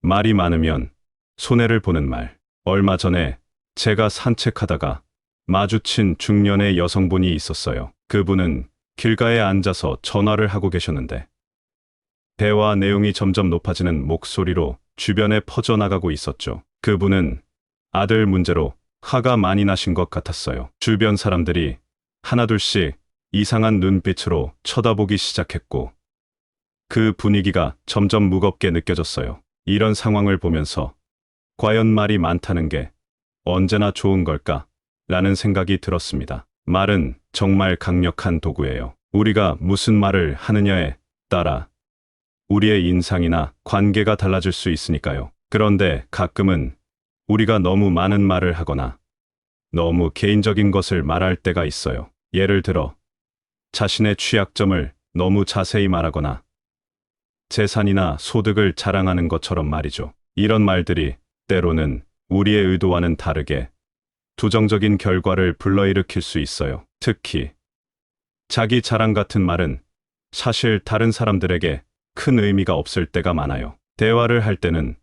말이 많으면 손해를 보는 말. 얼마 전에 제가 산책하다가 마주친 중년의 여성분이 있었어요. 그분은 길가에 앉아서 전화를 하고 계셨는데 대화 내용이 점점 높아지는 목소리로 주변에 퍼져나가고 있었죠. 그분은 아들 문제로 화가 많이 나신 것 같았어요. 주변 사람들이 하나둘씩 이상한 눈빛으로 쳐다보기 시작했고 그 분위기가 점점 무겁게 느껴졌어요. 이런 상황을 보면서 과연 말이 많다는 게 언제나 좋은 걸까? 라는 생각이 들었습니다. 말은 정말 강력한 도구예요. 우리가 무슨 말을 하느냐에 따라 우리의 인상이나 관계가 달라질 수 있으니까요. 그런데 가끔은 우리가 너무 많은 말을 하거나 너무 개인적인 것을 말할 때가 있어요. 예를 들어 자신의 취약점을 너무 자세히 말하거나 재산이나 소득을 자랑하는 것처럼 말이죠. 이런 말들이 때로는 우리의 의도와는 다르게 부정적인 결과를 불러일으킬 수 있어요. 특히 자기 자랑 같은 말은 사실 다른 사람들에게 큰 의미가 없을 때가 많아요. 대화를 할 때는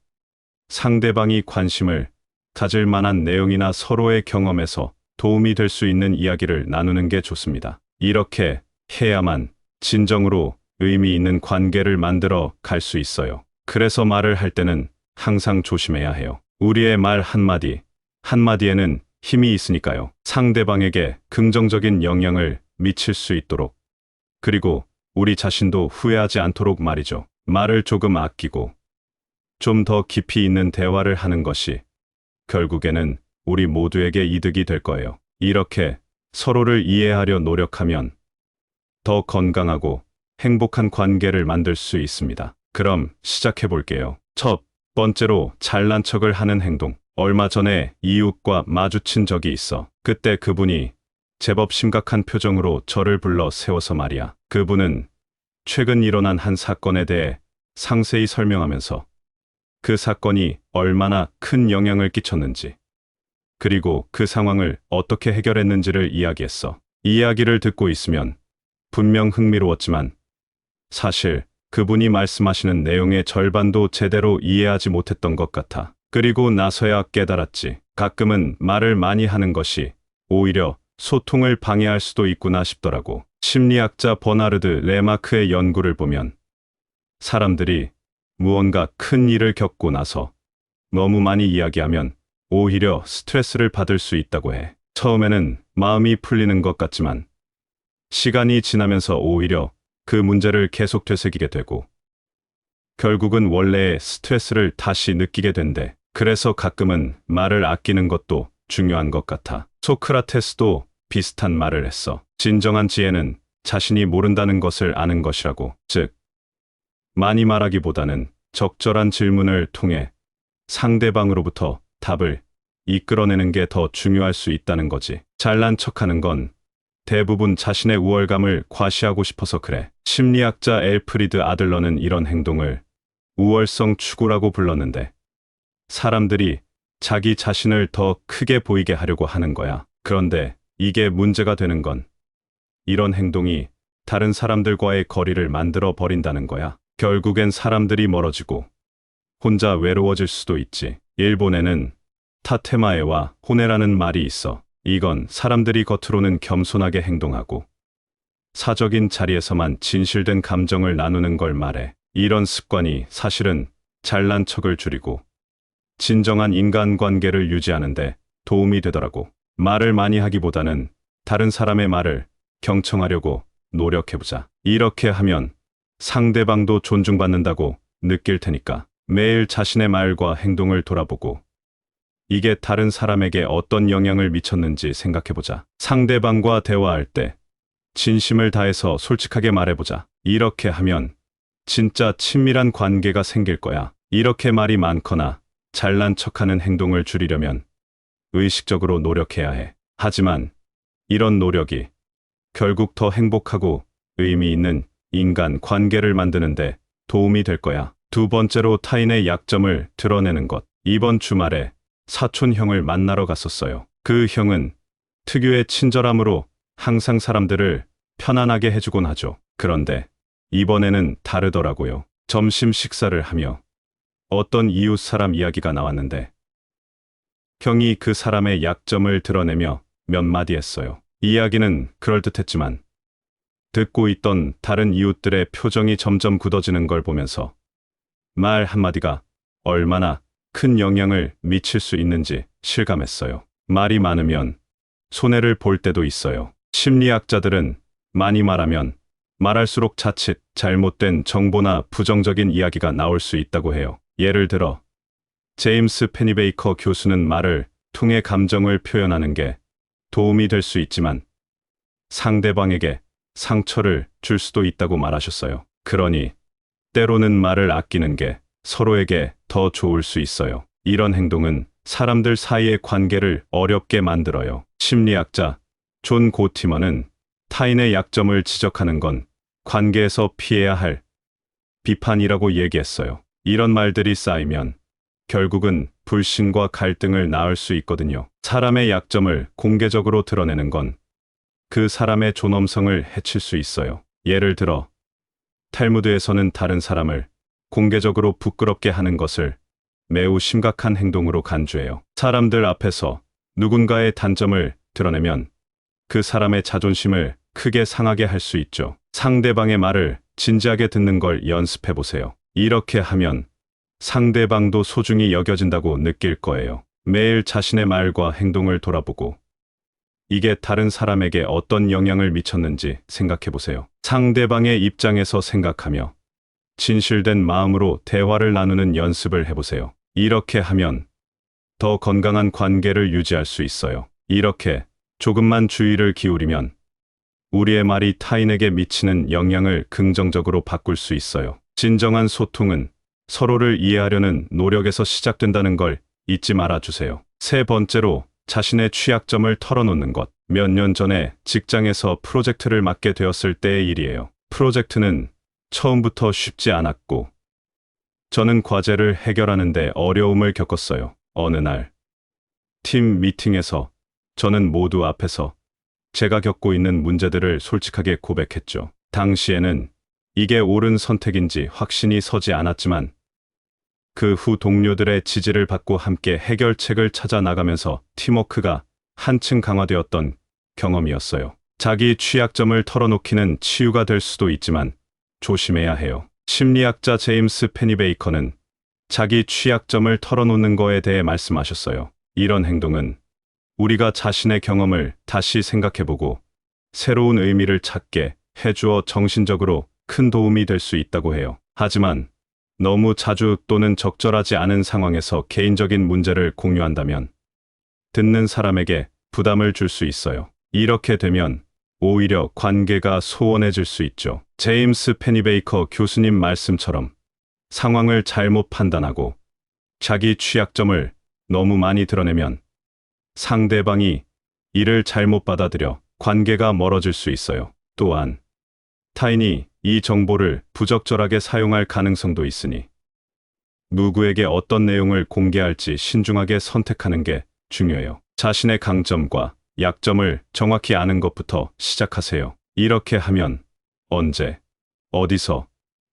상대방이 관심을 가질 만한 내용이나 서로의 경험에서 도움이 될 수 있는 이야기를 나누는 게 좋습니다. 이렇게 해야만 진정으로 의미 있는 관계를 만들어 갈 수 있어요. 그래서 말을 할 때는 항상 조심해야 해요. 우리의 말 한마디, 한마디에는 힘이 있으니까요. 상대방에게 긍정적인 영향을 미칠 수 있도록, 그리고 우리 자신도 후회하지 않도록 말이죠. 말을 조금 아끼고 좀 더 깊이 있는 대화를 하는 것이 결국에는 우리 모두에게 이득이 될 거예요. 이렇게 서로를 이해하려 노력하면 더 건강하고 행복한 관계를 만들 수 있습니다. 그럼 시작해 볼게요. 첫 번째로 잘난 척을 하는 행동. 얼마 전에 이웃과 마주친 적이 있어. 그때 그분이 제법 심각한 표정으로 저를 불러 세워서 말이야. 그분은 최근 일어난 한 사건에 대해 상세히 설명하면서 그 사건이 얼마나 큰 영향을 끼쳤는지, 그리고 그 상황을 어떻게 해결했는지를 이야기했어. 이야기를 듣고 있으면 분명 흥미로웠지만 사실 그분이 말씀하시는 내용의 절반도 제대로 이해하지 못했던 것 같아. 그리고 나서야 깨달았지. 가끔은 말을 많이 하는 것이 오히려 소통을 방해할 수도 있구나 싶더라고. 심리학자 버나르드 레마크의 연구를 보면 사람들이 무언가 큰 일을 겪고 나서 너무 많이 이야기하면 오히려 스트레스를 받을 수 있다고 해. 처음에는 마음이 풀리는 것 같지만 시간이 지나면서 오히려 그 문제를 계속 되새기게 되고 결국은 원래의 스트레스를 다시 느끼게 된대. 그래서 가끔은 말을 아끼는 것도 중요한 것 같아. 소크라테스도 비슷한 말을 했어. 진정한 지혜는 자신이 모른다는 것을 아는 것이라고. 즉, 많이 말하기보다는 적절한 질문을 통해 상대방으로부터 답을 이끌어내는 게 더 중요할 수 있다는 거지. 잘난 척하는 건 대부분 자신의 우월감을 과시하고 싶어서 그래. 심리학자 엘프리드 아들러는 이런 행동을 우월성 추구라고 불렀는데 사람들이 자기 자신을 더 크게 보이게 하려고 하는 거야. 그런데 이게 문제가 되는 건 이런 행동이 다른 사람들과의 거리를 만들어 버린다는 거야. 결국엔 사람들이 멀어지고 혼자 외로워질 수도 있지. 일본에는 타테마에와 호네라는 말이 있어. 이건 사람들이 겉으로는 겸손하게 행동하고 사적인 자리에서만 진실된 감정을 나누는 걸 말해. 이런 습관이 사실은 잘난 척을 줄이고 진정한 인간관계를 유지하는데 도움이 되더라고. 말을 많이 하기보다는 다른 사람의 말을 경청하려고 노력해보자. 이렇게 하면 상대방도 존중받는다고 느낄 테니까. 매일 자신의 말과 행동을 돌아보고 이게 다른 사람에게 어떤 영향을 미쳤는지 생각해보자. 상대방과 대화할 때 진심을 다해서 솔직하게 말해보자. 이렇게 하면 진짜 친밀한 관계가 생길 거야. 이렇게 말이 많거나 잘난 척하는 행동을 줄이려면 의식적으로 노력해야 해. 하지만 이런 노력이 결국 더 행복하고 의미 있는 인간 관계를 만드는데 도움이 될 거야. 두 번째로 타인의 약점을 드러내는 것. 이번 주말에 사촌 형을 만나러 갔었어요. 그 형은 특유의 친절함으로 항상 사람들을 편안하게 해주곤 하죠. 그런데 이번에는 다르더라고요. 점심 식사를 하며 어떤 이웃 사람 이야기가 나왔는데 형이 그 사람의 약점을 드러내며 몇 마디 했어요. 이야기는 그럴듯했지만 듣고 있던 다른 이웃들의 표정이 점점 굳어지는 걸 보면서 말 한마디가 얼마나 큰 영향을 미칠 수 있는지 실감했어요. 말이 많으면 손해를 볼 때도 있어요. 심리학자들은 많이 말하면 말할수록 자칫 잘못된 정보나 부정적인 이야기가 나올 수 있다고 해요. 예를 들어 제임스 페니베이커 교수는 말을 통해 감정을 표현하는 게 도움이 될 수 있지만 상대방에게 상처를 줄 수도 있다고 말하셨어요. 그러니 때로는 말을 아끼는 게 서로에게 더 좋을 수 있어요. 이런 행동은 사람들 사이의 관계를 어렵게 만들어요. 심리학자 존 고티머는 타인의 약점을 지적하는 건 관계에서 피해야 할 비판이라고 얘기했어요. 이런 말들이 쌓이면 결국은 불신과 갈등을 낳을 수 있거든요. 사람의 약점을 공개적으로 드러내는 건 그 사람의 존엄성을 해칠 수 있어요. 예를 들어 탈무드에서는 다른 사람을 공개적으로 부끄럽게 하는 것을 매우 심각한 행동으로 간주해요. 사람들 앞에서 누군가의 단점을 드러내면 그 사람의 자존심을 크게 상하게 할 수 있죠. 상대방의 말을 진지하게 듣는 걸 연습해 보세요. 이렇게 하면 상대방도 소중히 여겨진다고 느낄 거예요. 매일 자신의 말과 행동을 돌아보고 이게 다른 사람에게 어떤 영향을 미쳤는지 생각해 보세요. 상대방의 입장에서 생각하며 진실된 마음으로 대화를 나누는 연습을 해보세요. 이렇게 하면 더 건강한 관계를 유지할 수 있어요. 이렇게 조금만 주의를 기울이면 우리의 말이 타인에게 미치는 영향을 긍정적으로 바꿀 수 있어요. 진정한 소통은 서로를 이해하려는 노력에서 시작된다는 걸 잊지 말아주세요. 세 번째로 자신의 취약점을 털어놓는 것. 몇 년 전에 직장에서 프로젝트를 맡게 되었을 때의 일이에요. 프로젝트는 처음부터 쉽지 않았고 저는 과제를 해결하는데 어려움을 겪었어요. 어느 날 팀 미팅에서 저는 모두 앞에서 제가 겪고 있는 문제들을 솔직하게 고백했죠. 당시에는 이게 옳은 선택인지 확신이 서지 않았지만 그 후 동료들의 지지를 받고 함께 해결책을 찾아 나가면서 팀워크가 한층 강화되었던 경험이었어요. 자기 취약점을 털어놓기는 치유가 될 수도 있지만 조심해야 해요. 심리학자 제임스 페니베이커는 자기 취약점을 털어놓는 거에 대해 말씀하셨어요. 이런 행동은 우리가 자신의 경험을 다시 생각해보고 새로운 의미를 찾게 해주어 정신적으로 큰 도움이 될 수 있다고 해요. 하지만 너무 자주 또는 적절하지 않은 상황에서 개인적인 문제를 공유한다면 듣는 사람에게 부담을 줄 수 있어요. 이렇게 되면 오히려 관계가 소원해질 수 있죠. 제임스 페니베이커 교수님 말씀처럼 상황을 잘못 판단하고 자기 취약점을 너무 많이 드러내면 상대방이 이를 잘못 받아들여 관계가 멀어질 수 있어요. 또한 타인이 이 정보를 부적절하게 사용할 가능성도 있으니 누구에게 어떤 내용을 공개할지 신중하게 선택하는 게 중요해요. 자신의 강점과 약점을 정확히 아는 것부터 시작하세요. 이렇게 하면 언제, 어디서,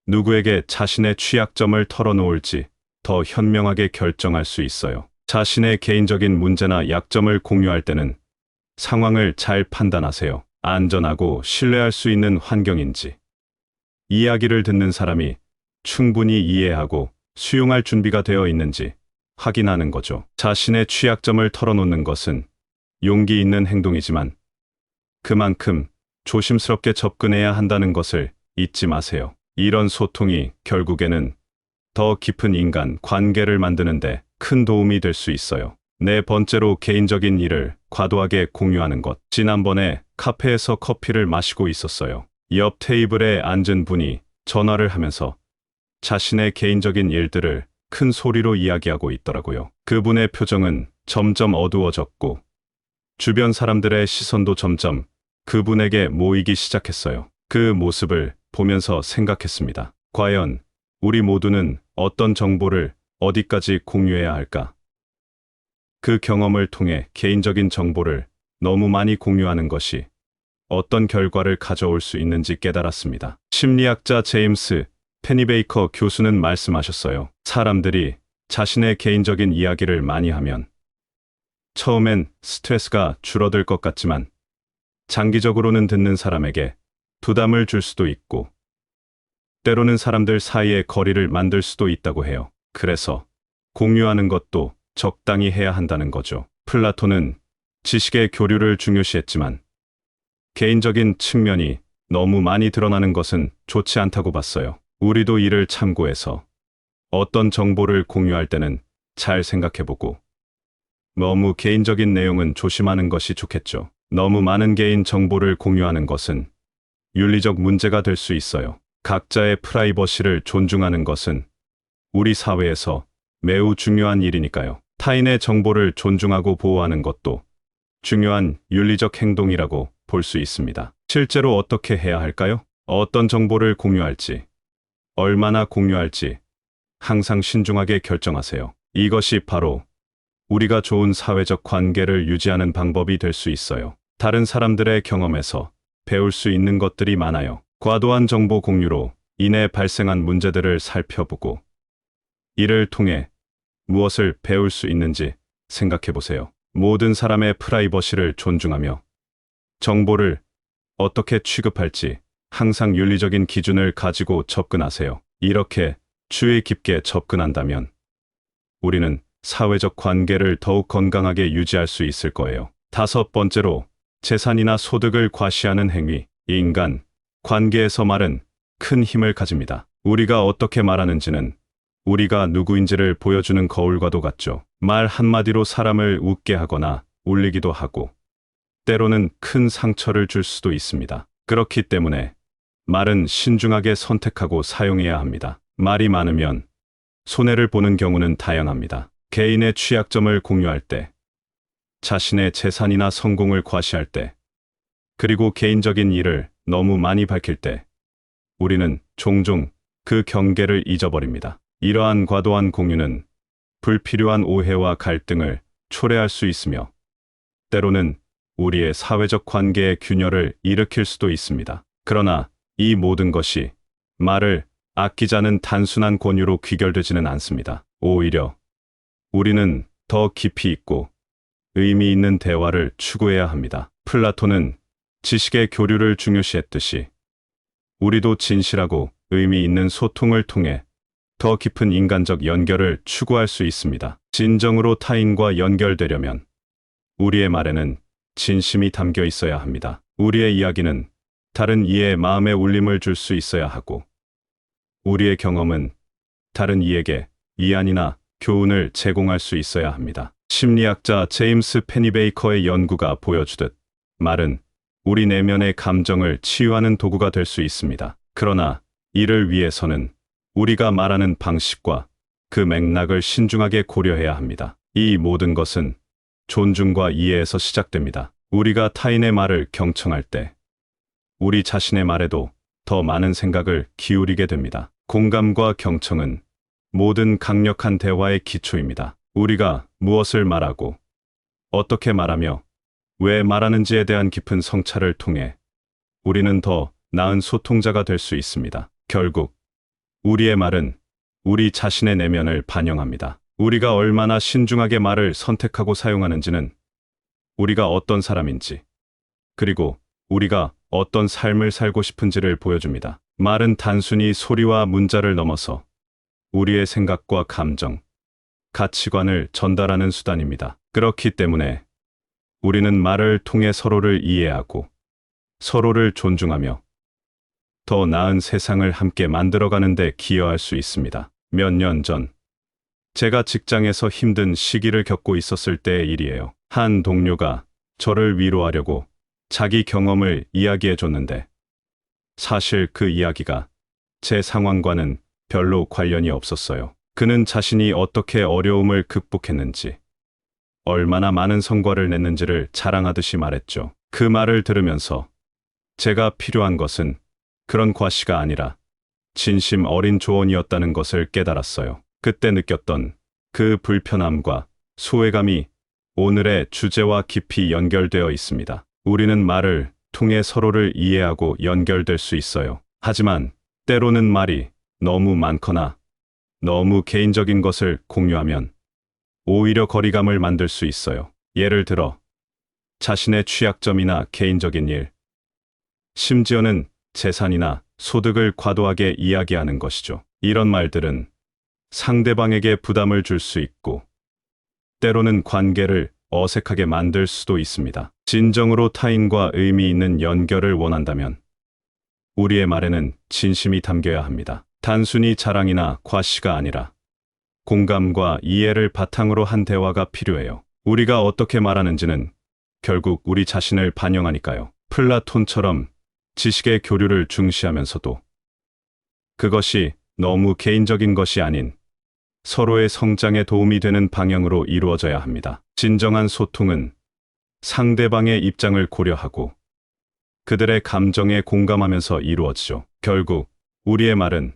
누구에게 자신의 취약점을 털어놓을지 더 현명하게 결정할 수 있어요. 자신의 개인적인 문제나 약점을 공유할 때는 상황을 잘 판단하세요. 안전하고 신뢰할 수 있는 환경인지, 이야기를 듣는 사람이 충분히 이해하고 수용할 준비가 되어 있는지 확인하는 거죠. 자신의 취약점을 털어놓는 것은 용기 있는 행동이지만 그만큼 조심스럽게 접근해야 한다는 것을 잊지 마세요. 이런 소통이 결국에는 더 깊은 인간 관계를 만드는데 큰 도움이 될 수 있어요. 네 번째로 개인적인 일을 과도하게 공유하는 것. 지난번에 카페에서 커피를 마시고 있었어요. 옆 테이블에 앉은 분이 전화를 하면서 자신의 개인적인 일들을 큰 소리로 이야기하고 있더라고요. 그분의 표정은 점점 어두워졌고 주변 사람들의 시선도 점점 그분에게 모이기 시작했어요. 그 모습을 보면서 생각했습니다. 과연 우리 모두는 어떤 정보를 어디까지 공유해야 할까? 그 경험을 통해 개인적인 정보를 너무 많이 공유하는 것이 어떤 결과를 가져올 수 있는지 깨달았습니다. 심리학자 제임스 페니베이커 교수는 말씀하셨어요. 사람들이 자신의 개인적인 이야기를 많이 하면 처음엔 스트레스가 줄어들 것 같지만 장기적으로는 듣는 사람에게 부담을 줄 수도 있고 때로는 사람들 사이에 거리를 만들 수도 있다고 해요. 그래서 공유하는 것도 적당히 해야 한다는 거죠. 플라톤은 지식의 교류를 중요시했지만 개인적인 측면이 너무 많이 드러나는 것은 좋지 않다고 봤어요. 우리도 이를 참고해서 어떤 정보를 공유할 때는 잘 생각해보고 너무 개인적인 내용은 조심하는 것이 좋겠죠. 너무 많은 개인 정보를 공유하는 것은 윤리적 문제가 될 수 있어요. 각자의 프라이버시를 존중하는 것은 우리 사회에서 매우 중요한 일이니까요. 타인의 정보를 존중하고 보호하는 것도 중요한 윤리적 행동이라고 볼 수 있습니다. 실제로 어떻게 해야 할까요? 어떤 정보를 공유할지, 얼마나 공유할지 항상 신중하게 결정하세요. 이것이 바로 우리가 좋은 사회적 관계를 유지하는 방법이 될 수 있어요. 다른 사람들의 경험에서 배울 수 있는 것들이 많아요. 과도한 정보 공유로 인해 발생한 문제들을 살펴보고 이를 통해 무엇을 배울 수 있는지 생각해 보세요. 모든 사람의 프라이버시를 존중하며 정보를 어떻게 취급할지 항상 윤리적인 기준을 가지고 접근하세요. 이렇게 주의 깊게 접근한다면 우리는 사회적 관계를 더욱 건강하게 유지할 수 있을 거예요. 다섯 번째로, 재산이나 소득을 과시하는 행위. 인간 관계에서 말은 큰 힘을 가집니다. 우리가 어떻게 말하는지는 우리가 누구인지를 보여주는 거울과도 같죠. 말 한마디로 사람을 웃게 하거나 울리기도 하고 때로는 큰 상처를 줄 수도 있습니다. 그렇기 때문에 말은 신중하게 선택하고 사용해야 합니다. 말이 많으면 손해를 보는 경우는 다양합니다. 개인의 취약점을 공유할 때, 자신의 재산이나 성공을 과시할 때, 그리고 개인적인 일을 너무 많이 밝힐 때, 우리는 종종 그 경계를 잊어버립니다. 이러한 과도한 공유는 불필요한 오해와 갈등을 초래할 수 있으며, 때로는 우리의 사회적 관계의 균열을 일으킬 수도 있습니다. 그러나 이 모든 것이 말을 아끼자는 단순한 권유로 귀결되지는 않습니다. 오히려 우리는 더 깊이 있고 의미 있는 대화를 추구해야 합니다. 플라톤은 지식의 교류를 중요시했듯이 우리도 진실하고 의미 있는 소통을 통해 더 깊은 인간적 연결을 추구할 수 있습니다. 진정으로 타인과 연결되려면 우리의 말에는 진심이 담겨 있어야 합니다. 우리의 이야기는 다른 이의 마음에 울림을 줄 수 있어야 하고 우리의 경험은 다른 이에게 위안이나 교훈을 제공할 수 있어야 합니다. 심리학자 제임스 페니베이커의 연구가 보여주듯 말은 우리 내면의 감정을 치유하는 도구가 될 수 있습니다. 그러나 이를 위해서는 우리가 말하는 방식과 그 맥락을 신중하게 고려해야 합니다. 이 모든 것은 존중과 이해에서 시작됩니다. 우리가 타인의 말을 경청할 때 우리 자신의 말에도 더 많은 생각을 기울이게 됩니다. 공감과 경청은 모든 강력한 대화의 기초입니다. 우리가 무엇을 말하고 어떻게 말하며 왜 말하는지에 대한 깊은 성찰을 통해 우리는 더 나은 소통자가 될 수 있습니다. 결국 우리의 말은 우리 자신의 내면을 반영합니다. 우리가 얼마나 신중하게 말을 선택하고 사용하는지는 우리가 어떤 사람인지, 그리고 우리가 어떤 삶을 살고 싶은지를 보여줍니다. 말은 단순히 소리와 문자를 넘어서 우리의 생각과 감정, 가치관을 전달하는 수단입니다. 그렇기 때문에 우리는 말을 통해 서로를 이해하고 서로를 존중하며 더 나은 세상을 함께 만들어가는 데 기여할 수 있습니다. 몇 년 전, 제가 직장에서 힘든 시기를 겪고 있었을 때의 일이에요. 한 동료가 저를 위로하려고 자기 경험을 이야기해 줬는데 사실 그 이야기가 제 상황과는 별로 관련이 없었어요. 그는 자신이 어떻게 어려움을 극복했는지, 얼마나 많은 성과를 냈는지를 자랑하듯이 말했죠. 그 말을 들으면서 제가 필요한 것은 그런 과시가 아니라 진심 어린 조언이었다는 것을 깨달았어요. 그때 느꼈던 그 불편함과 소외감이 오늘의 주제와 깊이 연결되어 있습니다. 우리는 말을 통해 서로를 이해하고 연결될 수 있어요. 하지만 때로는 말이 너무 많거나 너무 개인적인 것을 공유하면 오히려 거리감을 만들 수 있어요. 예를 들어 자신의 취약점이나 개인적인 일, 심지어는 재산이나 소득을 과도하게 이야기하는 것이죠. 이런 말들은 상대방에게 부담을 줄 수 있고 때로는 관계를 어색하게 만들 수도 있습니다. 진정으로 타인과 의미 있는 연결을 원한다면 우리의 말에는 진심이 담겨야 합니다. 단순히 자랑이나 과시가 아니라 공감과 이해를 바탕으로 한 대화가 필요해요. 우리가 어떻게 말하는지는 결국 우리 자신을 반영하니까요. 플라톤처럼 지식의 교류를 중시하면서도 그것이 너무 개인적인 것이 아닌 서로의 성장에 도움이 되는 방향으로 이루어져야 합니다. 진정한 소통은 상대방의 입장을 고려하고 그들의 감정에 공감하면서 이루어지죠. 결국 우리의 말은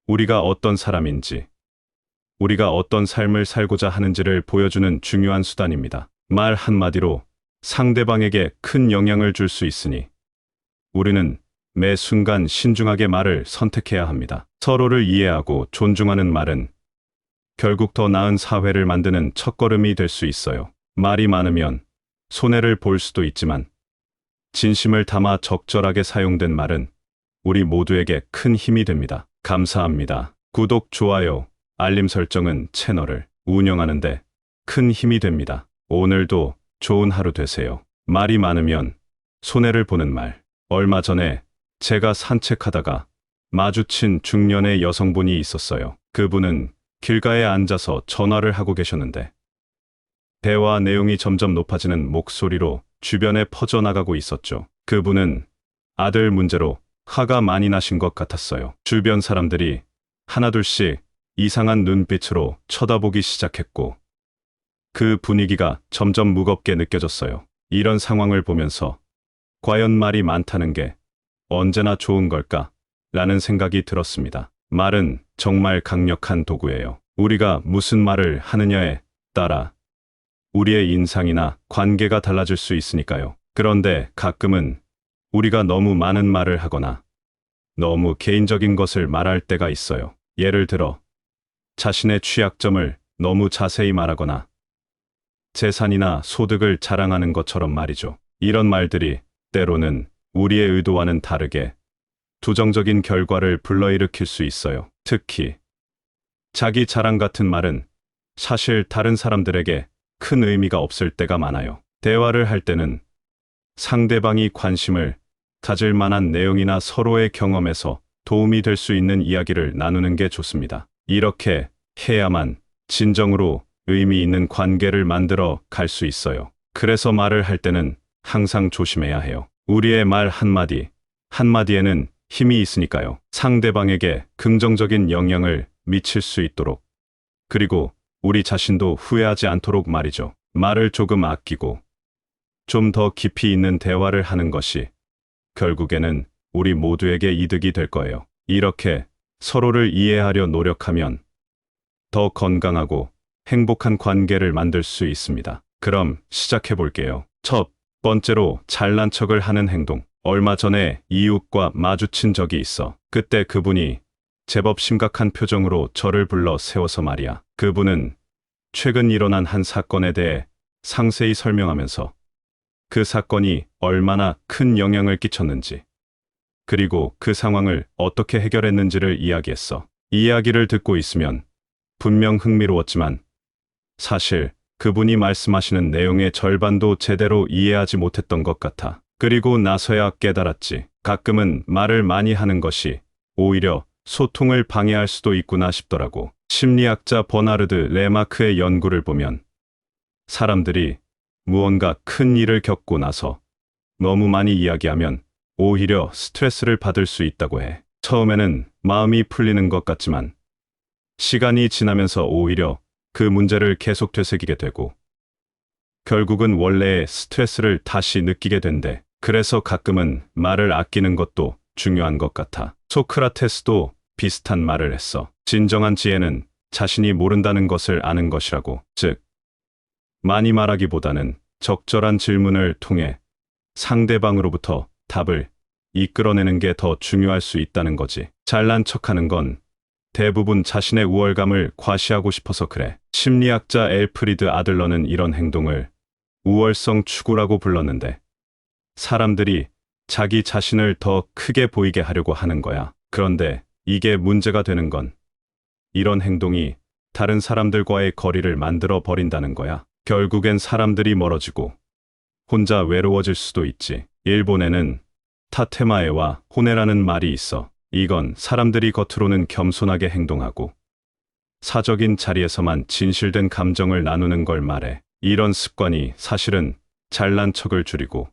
우리가 어떤 사람인지, 우리가 어떤 삶을 살고자 하는지를 보여주는 중요한 수단입니다. 말 한마디로 상대방에게 큰 영향을 줄 수 있으니 우리는 매 순간 신중하게 말을 선택해야 합니다. 서로를 이해하고 존중하는 말은 결국 더 나은 사회를 만드는 첫걸음이 될 수 있어요. 말이 많으면 손해를 볼 수도 있지만 진심을 담아 적절하게 사용된 말은 우리 모두에게 큰 힘이 됩니다. 감사합니다. 구독, 좋아요, 알림 설정은 채널을 운영하는데 큰 힘이 됩니다. 오늘도 좋은 하루 되세요. 말이 많으면 손해를 보는 말. 얼마 전에 제가 산책하다가 마주친 중년의 여성분이 있었어요. 그분은 길가에 앉아서 전화를 하고 계셨는데 대화 내용이 점점 높아지는 목소리로 주변에 퍼져나가고 있었죠. 그분은 아들 문제로 화가 많이 나신 것 같았어요. 주변 사람들이 하나둘씩 이상한 눈빛으로 쳐다보기 시작했고 그 분위기가 점점 무겁게 느껴졌어요. 이런 상황을 보면서 과연 말이 많다는 게 언제나 좋은 걸까? 라는 생각이 들었습니다. 말은 정말 강력한 도구예요. 우리가 무슨 말을 하느냐에 따라 우리의 인상이나 관계가 달라질 수 있으니까요. 그런데 가끔은 우리가 너무 많은 말을 하거나 너무 개인적인 것을 말할 때가 있어요. 예를 들어 자신의 취약점을 너무 자세히 말하거나 재산이나 소득을 자랑하는 것처럼 말이죠. 이런 말들이 때로는 우리의 의도와는 다르게 부정적인 결과를 불러일으킬 수 있어요. 특히 자기 자랑 같은 말은 사실 다른 사람들에게 큰 의미가 없을 때가 많아요. 대화를 할 때는 상대방이 관심을 가질 만한 내용이나 서로의 경험에서 도움이 될 수 있는 이야기를 나누는 게 좋습니다. 이렇게 해야만 진정으로 의미 있는 관계를 만들어 갈 수 있어요. 그래서 말을 할 때는 항상 조심해야 해요. 우리의 말 한마디, 한마디에는 힘이 있으니까요. 상대방에게 긍정적인 영향을 미칠 수 있도록, 그리고 우리 자신도 후회하지 않도록 말이죠. 말을 조금 아끼고 좀 더 깊이 있는 대화를 하는 것이 결국에는 우리 모두에게 이득이 될 거예요. 이렇게 서로를 이해하려 노력하면 더 건강하고 행복한 관계를 만들 수 있습니다. 그럼 시작해 볼게요. 첫 번째로 잘난 척을 하는 행동. 얼마 전에 이웃과 마주친 적이 있어. 그때 그분이 제법 심각한 표정으로 저를 불러 세워서 말이야. 그분은 최근 일어난 한 사건에 대해 상세히 설명하면서 그 사건이 얼마나 큰 영향을 끼쳤는지, 그리고 그 상황을 어떻게 해결했는지를 이야기했어. 이 이야기를 듣고 있으면 분명 흥미로웠지만 사실 그분이 말씀하시는 내용의 절반도 제대로 이해하지 못했던 것 같아. 그리고 나서야 깨달았지. 가끔은 말을 많이 하는 것이 오히려 소통을 방해할 수도 있구나 싶더라고. 심리학자 버나르드 레마크의 연구를 보면 사람들이 무언가 큰 일을 겪고 나서 너무 많이 이야기하면 오히려 스트레스를 받을 수 있다고 해. 처음에는 마음이 풀리는 것 같지만 시간이 지나면서 오히려 그 문제를 계속 되새기게 되고 결국은 원래의 스트레스를 다시 느끼게 된대. 그래서 가끔은 말을 아끼는 것도 중요한 것 같아. 소크라테스도 비슷한 말을 했어. 진정한 지혜는 자신이 모른다는 것을 아는 것이라고. 즉, 많이 말하기보다는 적절한 질문을 통해 상대방으로부터 답을 이끌어내는 게 더 중요할 수 있다는 거지. 잘난 척하는 건 대부분 자신의 우월감을 과시하고 싶어서 그래. 심리학자 엘프리드 아들러는 이런 행동을 우월성 추구라고 불렀는데, 사람들이 자기 자신을 더 크게 보이게 하려고 하는 거야. 그런데 이게 문제가 되는 건 이런 행동이 다른 사람들과의 거리를 만들어 버린다는 거야. 결국엔 사람들이 멀어지고 혼자 외로워질 수도 있지. 일본에는 타테마에와 호네라는 말이 있어. 이건 사람들이 겉으로는 겸손하게 행동하고 사적인 자리에서만 진실된 감정을 나누는 걸 말해. 이런 습관이 사실은 잘난 척을 줄이고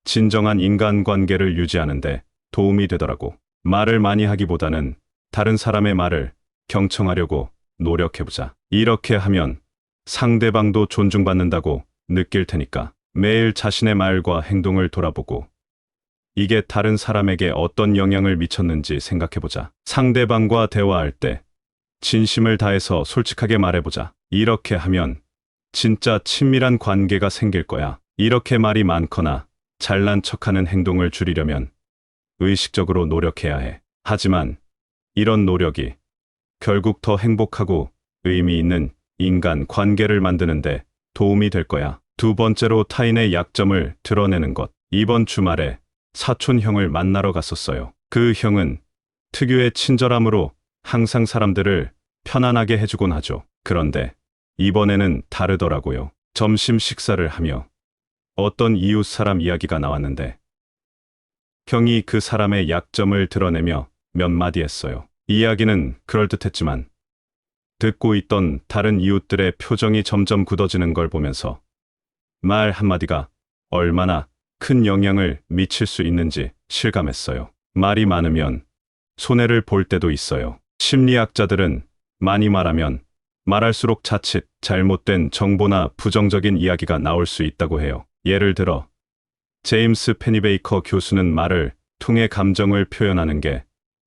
진정한 인간관계를 유지하는데 도움이 되더라고. 말을 많이 하기보다는 다른 사람의 말을 경청하려고 노력해보자. 이렇게 하면 상대방도 존중받는다고 느낄 테니까. 매일 자신의 말과 행동을 돌아보고 이게 다른 사람에게 어떤 영향을 미쳤는지 생각해보자. 상대방과 대화할 때 진심을 다해서 솔직하게 말해보자. 이렇게 하면 진짜 친밀한 관계가 생길 거야. 이렇게 말이 많거나 잘난 척하는 행동을 줄이려면 의식적으로 노력해야 해. 하지만 이런 노력이 결국 더 행복하고 의미 있는 인간 관계를 만드는데 도움이 될 거야. 두 번째로 타인의 약점을 드러내는 것. 이번 주말에 사촌 형을 만나러 갔었어요. 그 형은 특유의 친절함으로 항상 사람들을 편안하게 해주곤 하죠. 그런데 이번에는 다르더라고요. 점심 식사를 하며 어떤 이웃 사람 이야기가 나왔는데 형이 그 사람의 약점을 드러내며 몇 마디 했어요. 이야기는 그럴듯했지만 듣고 있던 다른 이웃들의 표정이 점점 굳어지는 걸 보면서 말 한마디가 얼마나 큰 영향을 미칠 수 있는지 실감했어요. 말이 많으면 손해를 볼 때도 있어요. 심리학자들은 많이 말하면 말할수록 자칫 잘못된 정보나 부정적인 이야기가 나올 수 있다고 해요. 예를 들어 제임스 페니베이커 교수는 말을 통해 감정을 표현하는 게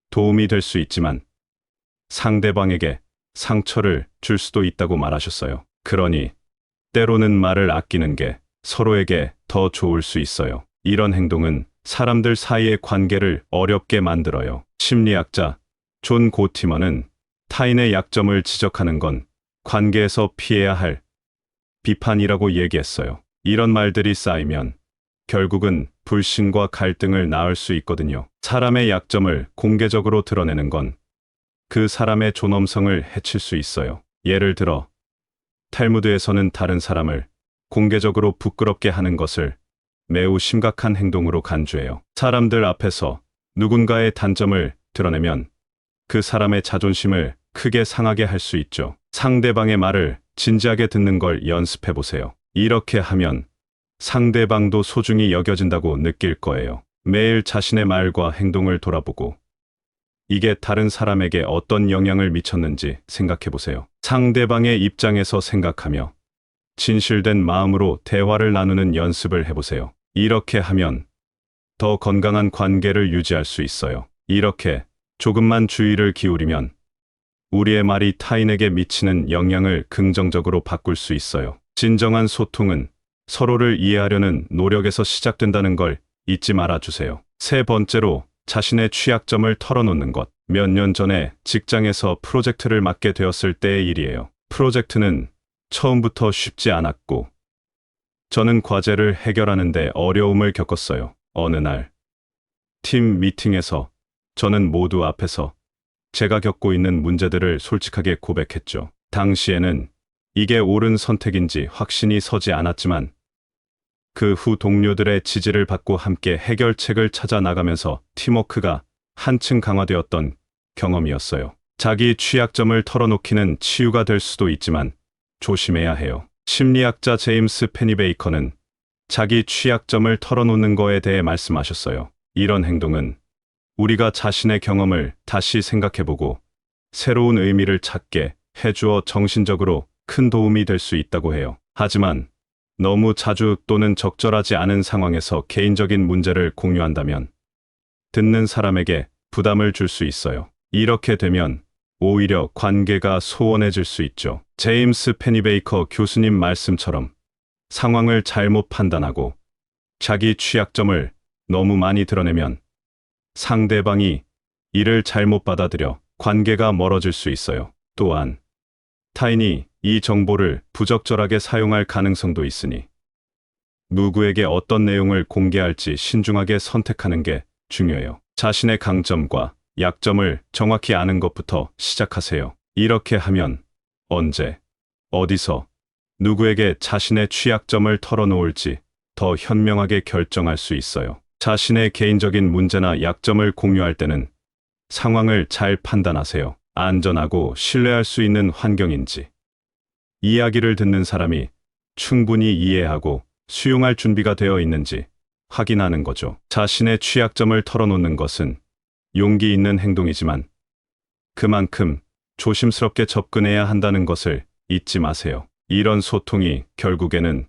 도움이 될 수 있지만 상대방에게 상처를 줄 수도 있다고 말하셨어요. 그러니 때로는 말을 아끼는 게 서로에게 더 좋을 수 있어요. 이런 행동은 사람들 사이의 관계를 어렵게 만들어요. 심리학자 존 고티머는 타인의 약점을 지적하는 건 관계에서 피해야 할 비판이라고 얘기했어요. 이런 말들이 쌓이면 결국은 불신과 갈등을 낳을 수 있거든요. 사람의 약점을 공개적으로 드러내는 건 그 사람의 존엄성을 해칠 수 있어요. 예를 들어 탈무드에서는 다른 사람을 공개적으로 부끄럽게 하는 것을 매우 심각한 행동으로 간주해요. 사람들 앞에서 누군가의 단점을 드러내면 그 사람의 자존심을 크게 상하게 할 수 있죠. 상대방의 말을 진지하게 듣는 걸 연습해 보세요. 이렇게 하면 상대방도 소중히 여겨진다고 느낄 거예요. 매일 자신의 말과 행동을 돌아보고 이게 다른 사람에게 어떤 영향을 미쳤는지 생각해 보세요. 상대방의 입장에서 생각하며 진실된 마음으로 대화를 나누는 연습을 해보세요. 이렇게 하면 더 건강한 관계를 유지할 수 있어요. 이렇게 조금만 주의를 기울이면 우리의 말이 타인에게 미치는 영향을 긍정적으로 바꿀 수 있어요. 진정한 소통은 서로를 이해하려는 노력에서 시작된다는 걸 잊지 말아주세요. 세 번째로 자신의 취약점을 털어놓는 것. 몇 년 전에 직장에서 프로젝트를 맡게 되었을 때의 일이에요. 프로젝트는 처음부터 쉽지 않았고 저는 과제를 해결하는데 어려움을 겪었어요. 어느 날 팀 미팅에서 저는 모두 앞에서 제가 겪고 있는 문제들을 솔직하게 고백했죠. 당시에는 이게 옳은 선택인지 확신이 서지 않았지만 그 후 동료들의 지지를 받고 함께 해결책을 찾아 나가면서 팀워크가 한층 강화되었던 경험이었어요. 자기 취약점을 털어놓기는 치유가 될 수도 있지만 조심해야 해요. 심리학자 제임스 페니베이커는 자기 취약점을 털어놓는 거에 대해 말씀하셨어요. 이런 행동은 우리가 자신의 경험을 다시 생각해보고 새로운 의미를 찾게 해주어 정신적으로 큰 도움이 될 수 있다고 해요. 하지만 너무 자주 또는 적절하지 않은 상황에서 개인적인 문제를 공유한다면 듣는 사람에게 부담을 줄 수 있어요. 이렇게 되면 오히려 관계가 소원해질 수 있죠. 제임스 페니베이커 교수님 말씀처럼 상황을 잘못 판단하고 자기 취약점을 너무 많이 드러내면 상대방이 이를 잘못 받아들여 관계가 멀어질 수 있어요. 또한 타인이 이 정보를 부적절하게 사용할 가능성도 있으니 누구에게 어떤 내용을 공개할지 신중하게 선택하는 게 중요해요. 자신의 강점과 약점을 정확히 아는 것부터 시작하세요. 이렇게 하면 언제, 어디서, 누구에게 자신의 취약점을 털어놓을지 더 현명하게 결정할 수 있어요. 자신의 개인적인 문제나 약점을 공유할 때는 상황을 잘 판단하세요. 안전하고 신뢰할 수 있는 환경인지, 이야기를 듣는 사람이 충분히 이해하고 수용할 준비가 되어 있는지 확인하는 거죠. 자신의 취약점을 털어놓는 것은 용기 있는 행동이지만 그만큼 조심스럽게 접근해야 한다는 것을 잊지 마세요. 이런 소통이 결국에는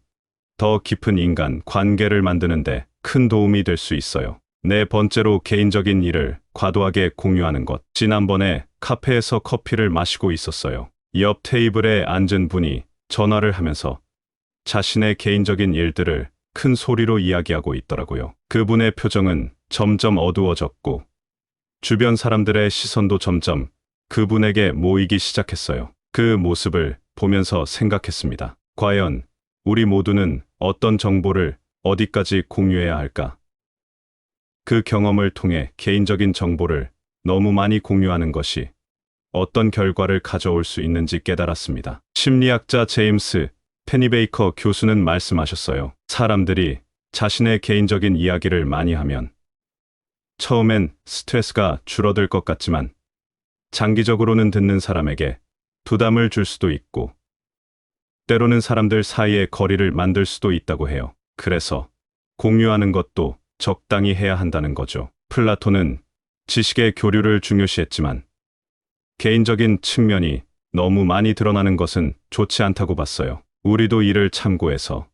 더 깊은 인간 관계를 만드는데 큰 도움이 될 수 있어요. 네 번째로, 개인적인 일을 과도하게 공유하는 것. 지난번에 카페에서 커피를 마시고 있었어요. 옆 테이블에 앉은 분이 전화를 하면서 자신의 개인적인 일들을 큰 소리로 이야기하고 있더라고요. 그분의 표정은 점점 어두워졌고 주변 사람들의 시선도 점점 그분에게 모이기 시작했어요. 그 모습을 보면서 생각했습니다. 과연 우리 모두는 어떤 정보를 어디까지 공유해야 할까? 그 경험을 통해 개인적인 정보를 너무 많이 공유하는 것이 어떤 결과를 가져올 수 있는지 깨달았습니다. 심리학자 제임스 페니베이커 교수는 말씀하셨어요. 사람들이 자신의 개인적인 이야기를 많이 하면 처음엔 스트레스가 줄어들 것 같지만 장기적으로는 듣는 사람에게 부담을 줄 수도 있고 때로는 사람들 사이에 거리를 만들 수도 있다고 해요. 그래서 공유하는 것도 적당히 해야 한다는 거죠. 플라톤은 지식의 교류를 중요시했지만 개인적인 측면이 너무 많이 드러나는 것은 좋지 않다고 봤어요. 우리도 이를 참고해서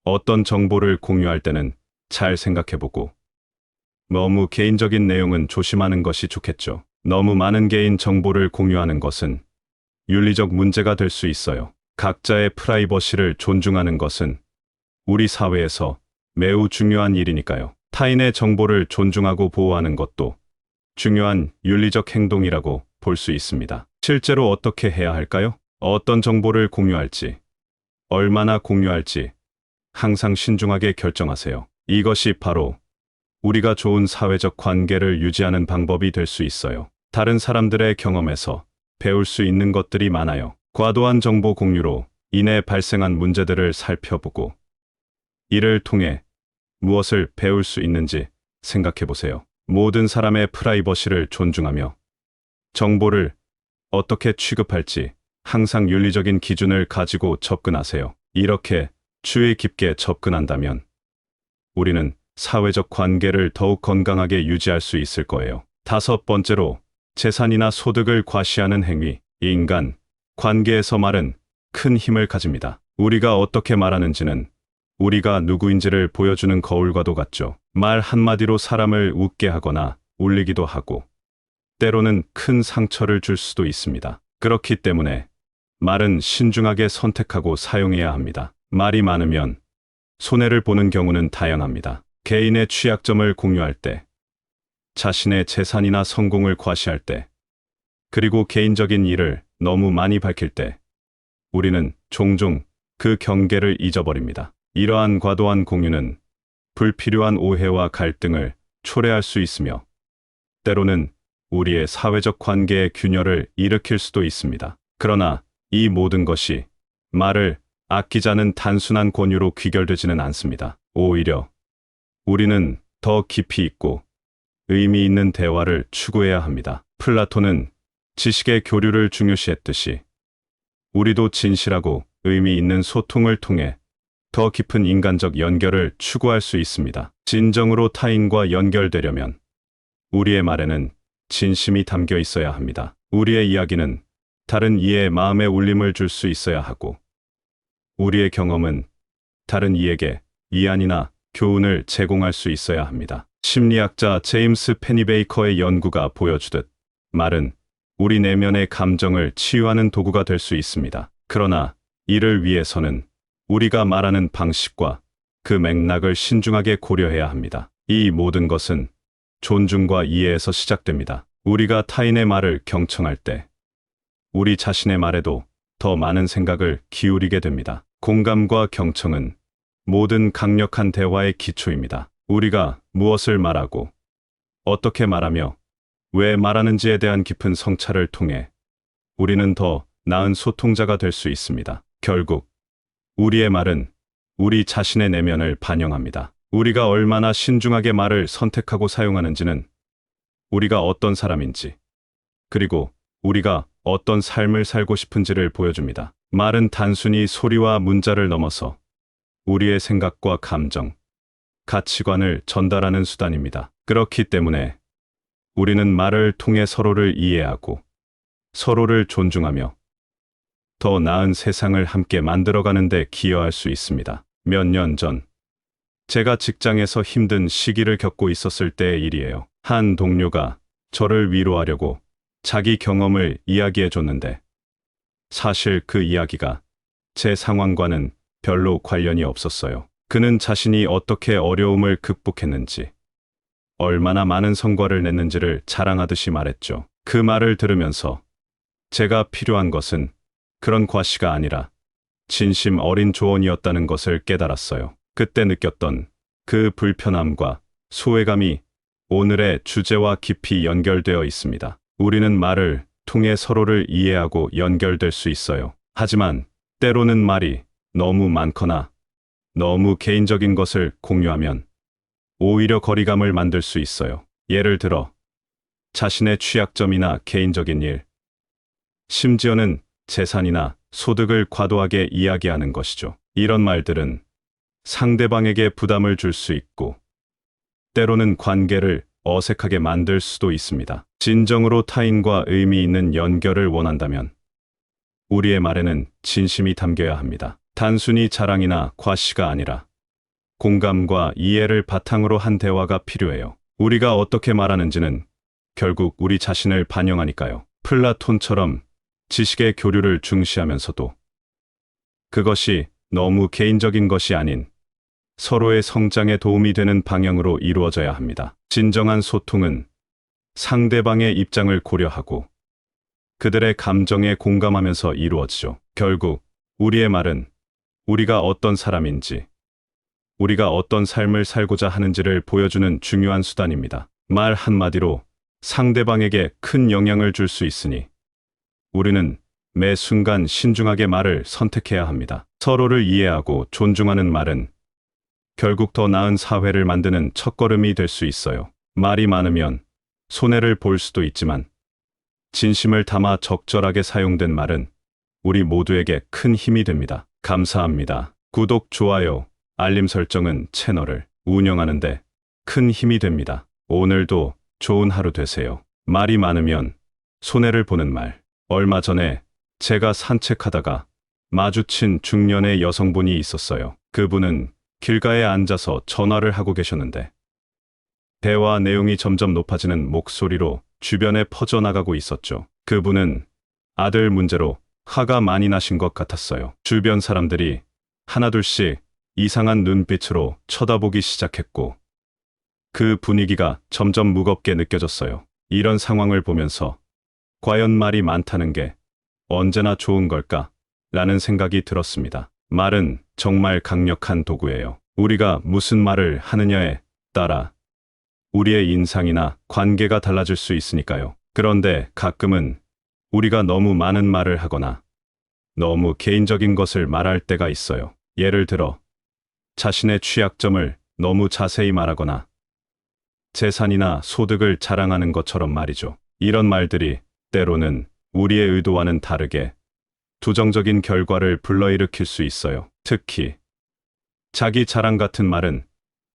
어떤 정보를 공유할 때는 잘 생각해보고 너무 개인적인 내용은 조심하는 것이 좋겠죠. 너무 많은 개인 정보를 공유하는 것은 윤리적 문제가 될 수 있어요. 각자의 프라이버시를 존중하는 것은 우리 사회에서 매우 중요한 일이니까요. 타인의 정보를 존중하고 보호하는 것도 중요한 윤리적 행동이라고 볼 수 있습니다. 실제로 어떻게 해야 할까요? 어떤 정보를 공유할지, 얼마나 공유할지 항상 신중하게 결정하세요. 이것이 바로 우리가 좋은 사회적 관계를 유지하는 방법이 될 수 있어요. 다른 사람들의 경험에서 배울 수 있는 것들이 많아요. 과도한 정보 공유로 인해 발생한 문제들을 살펴보고 이를 통해 무엇을 배울 수 있는지 생각해 보세요. 모든 사람의 프라이버시를 존중하며 정보를 어떻게 취급할지 항상 윤리적인 기준을 가지고 접근하세요. 이렇게 주의 깊게 접근한다면 우리는 사회적 관계를 더욱 건강하게 유지할 수 있을 거예요. 다섯 번째로, 재산이나 소득을 과시하는 행위. 인간 관계에서 말은 큰 힘을 가집니다. 우리가 어떻게 말하는지는 우리가 누구인지를 보여주는 거울과도 같죠. 말 한마디로 사람을 웃게 하거나 울리기도 하고 때로는 큰 상처를 줄 수도 있습니다. 그렇기 때문에 말은 신중하게 선택하고 사용해야 합니다. 말이 많으면 손해를 보는 경우는 다양합니다. 개인의 취약점을 공유할 때, 자신의 재산이나 성공을 과시할 때, 그리고 개인적인 일을 너무 많이 밝힐 때 우리는 종종 그 경계를 잊어버립니다. 이러한 과도한 공유는 불필요한 오해와 갈등을 초래할 수 있으며 때로는 우리의 사회적 관계의 균열을 일으킬 수도 있습니다. 그러나 이 모든 것이 말을 아끼자는 단순한 권유로 귀결되지는 않습니다. 오히려 우리는 더 깊이 있고 의미 있는 대화를 추구해야 합니다. 플라톤은 지식의 교류를 중요시했듯이 우리도 진실하고 의미 있는 소통을 통해 더 깊은 인간적 연결을 추구할 수 있습니다. 진정으로 타인과 연결되려면 우리의 말에는 진심이 담겨 있어야 합니다. 우리의 이야기는 다른 이의 마음에 울림을 줄 수 있어야 하고 우리의 경험은 다른 이에게 위안이나 교훈을 제공할 수 있어야 합니다. 심리학자 제임스 페니베이커의 연구가 보여주듯 말은 우리 내면의 감정을 치유하는 도구가 될 수 있습니다. 그러나 이를 위해서는 우리가 말하는 방식과 그 맥락을 신중하게 고려해야 합니다. 이 모든 것은 존중과 이해에서 시작됩니다. 우리가 타인의 말을 경청할 때 우리 자신의 말에도 더 많은 생각을 기울이게 됩니다. 공감과 경청은 모든 강력한 대화의 기초입니다. 우리가 무엇을 말하고 어떻게 말하며 왜 말하는지에 대한 깊은 성찰을 통해 우리는 더 나은 소통자가 될 수 있습니다. 결국 우리의 말은 우리 자신의 내면을 반영합니다. 우리가 얼마나 신중하게 말을 선택하고 사용하는지는 우리가 어떤 사람인지, 그리고 우리가 어떤 삶을 살고 싶은지를 보여줍니다. 말은 단순히 소리와 문자를 넘어서 우리의 생각과 감정, 가치관을 전달하는 수단입니다. 그렇기 때문에 우리는 말을 통해 서로를 이해하고 서로를 존중하며 더 나은 세상을 함께 만들어가는 데 기여할 수 있습니다. 몇 년 전, 제가 직장에서 힘든 시기를 겪고 있었을 때의 일이에요. 한 동료가 저를 위로하려고 자기 경험을 이야기해 줬는데 사실 그 이야기가 제 상황과는 별로 관련이 없었어요. 그는 자신이 어떻게 어려움을 극복했는지, 얼마나 많은 성과를 냈는지를 자랑하듯이 말했죠. 그 말을 들으면서 제가 필요한 것은 그런 과시가 아니라 진심 어린 조언이었다는 것을 깨달았어요. 그때 느꼈던 그 불편함과 소외감이 오늘의 주제와 깊이 연결되어 있습니다. 우리는 말을 통해 서로를 이해하고 연결될 수 있어요. 하지만 때로는 말이 너무 많거나 너무 개인적인 것을 공유하면 오히려 거리감을 만들 수 있어요. 예를 들어 자신의 취약점이나 개인적인 일, 심지어는 재산이나 소득을 과도하게 이야기하는 것이죠. 이런 말들은 상대방에게 부담을 줄 수 있고 때로는 관계를 어색하게 만들 수도 있습니다. 진정으로 타인과 의미 있는 연결을 원한다면 우리의 말에는 진심이 담겨야 합니다. 단순히 자랑이나 과시가 아니라 공감과 이해를 바탕으로 한 대화가 필요해요. 우리가 어떻게 말하는지는 결국 우리 자신을 반영하니까요. 플라톤처럼 지식의 교류를 중시하면서도 그것이 너무 개인적인 것이 아닌 서로의 성장에 도움이 되는 방향으로 이루어져야 합니다. 진정한 소통은 상대방의 입장을 고려하고 그들의 감정에 공감하면서 이루어지죠. 결국 우리의 말은 우리가 어떤 사람인지, 우리가 어떤 삶을 살고자 하는지를 보여주는 중요한 수단입니다. 말 한마디로 상대방에게 큰 영향을 줄 수 있으니 우리는 매 순간 신중하게 말을 선택해야 합니다. 서로를 이해하고 존중하는 말은 결국 더 나은 사회를 만드는 첫걸음이 될 수 있어요. 말이 많으면 손해를 볼 수도 있지만 진심을 담아 적절하게 사용된 말은 우리 모두에게 큰 힘이 됩니다. 감사합니다. 구독, 좋아요, 알림 설정은 채널을 운영하는데 큰 힘이 됩니다. 오늘도 좋은 하루 되세요. 말이 많으면 손해를 보는 말. 얼마 전에 제가 산책하다가 마주친 중년의 여성분이 있었어요. 그분은 길가에 앉아서 전화를 하고 계셨는데 대화 내용이 점점 높아지는 목소리로 주변에 퍼져나가고 있었죠. 그분은 아들 문제로 화가 많이 나신 것 같았어요. 주변 사람들이 하나둘씩 이상한 눈빛으로 쳐다보기 시작했고 그 분위기가 점점 무겁게 느껴졌어요. 이런 상황을 보면서 과연 말이 많다는 게 언제나 좋은 걸까? 라는 생각이 들었습니다. 말은 정말 강력한 도구예요. 우리가 무슨 말을 하느냐에 따라 우리의 인상이나 관계가 달라질 수 있으니까요. 그런데 가끔은 우리가 너무 많은 말을 하거나 너무 개인적인 것을 말할 때가 있어요. 예를 들어 자신의 취약점을 너무 자세히 말하거나 재산이나 소득을 자랑하는 것처럼 말이죠. 이런 말들이 때로는 우리의 의도와는 다르게 부정적인 결과를 불러일으킬 수 있어요. 특히 자기 자랑 같은 말은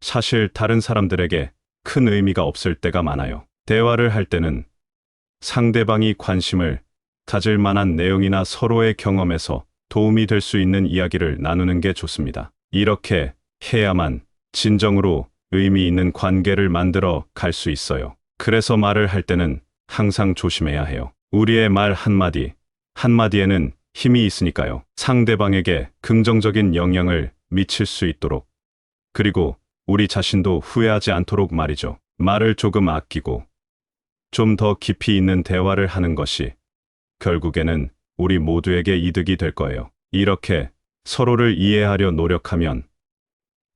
사실 다른 사람들에게 큰 의미가 없을 때가 많아요. 대화를 할 때는 상대방이 관심을 가질 만한 내용이나 서로의 경험에서 도움이 될 수 있는 이야기를 나누는 게 좋습니다. 이렇게 해야만 진정으로 의미 있는 관계를 만들어 갈 수 있어요. 그래서 말을 할 때는 항상 조심해야 해요. 우리의 말 한마디, 한마디에는 힘이 있으니까요. 상대방에게 긍정적인 영향을 미칠 수 있도록, 그리고 우리 자신도 후회하지 않도록 말이죠. 말을 조금 아끼고 좀 더 깊이 있는 대화를 하는 것이 결국에는 우리 모두에게 이득이 될 거예요. 이렇게 서로를 이해하려 노력하면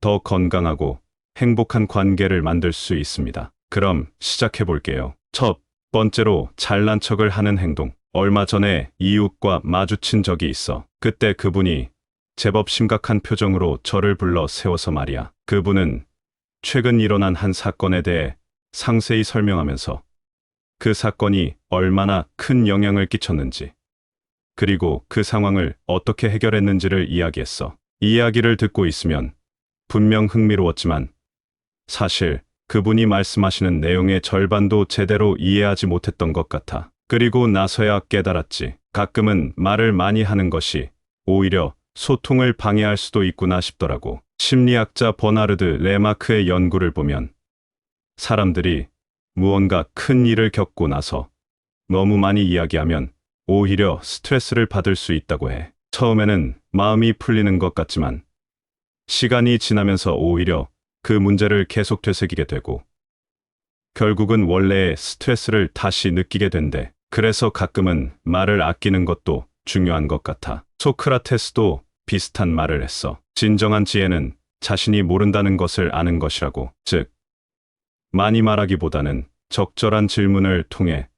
더 건강하고 행복한 관계를 만들 수 있습니다. 그럼 시작해 볼게요. 첫 번째로 잘난 척을 하는 행동. 얼마 전에 이웃과 마주친 적이 있어. 그때 그분이 제법 심각한 표정으로 저를 불러 세워서 말이야. 그분은 최근 일어난 한 사건에 대해 상세히 설명하면서 그 사건이 얼마나 큰 영향을 끼쳤는지, 그리고 그 상황을 어떻게 해결했는지를 이야기했어. 이야기를 듣고 있으면 분명 흥미로웠지만 사실 그분이 말씀하시는 내용의 절반도 제대로 이해하지 못했던 것 같아. 그리고 나서야 깨달았지. 가끔은 말을 많이 하는 것이 오히려 소통을 방해할 수도 있구나 싶더라고. 심리학자 버나르드 레마크의 연구를 보면 사람들이 무언가 큰 일을 겪고 나서 너무 많이 이야기하면 오히려 스트레스를 받을 수 있다고 해. 처음에는 마음이 풀리는 것 같지만 시간이 지나면서 오히려 그 문제를 계속 되새기게 되고 결국은 원래의 스트레스를 다시 느끼게 된대. 그래서 가끔은 말을 아끼는 것도 중요한 것 같아. 소크라테스도 비슷한 말을 했어. 진정한 지혜는 자신이 모른다는 것을 아는 것이라고. 즉, 많이 말하기보다는 적절한 질문을 통해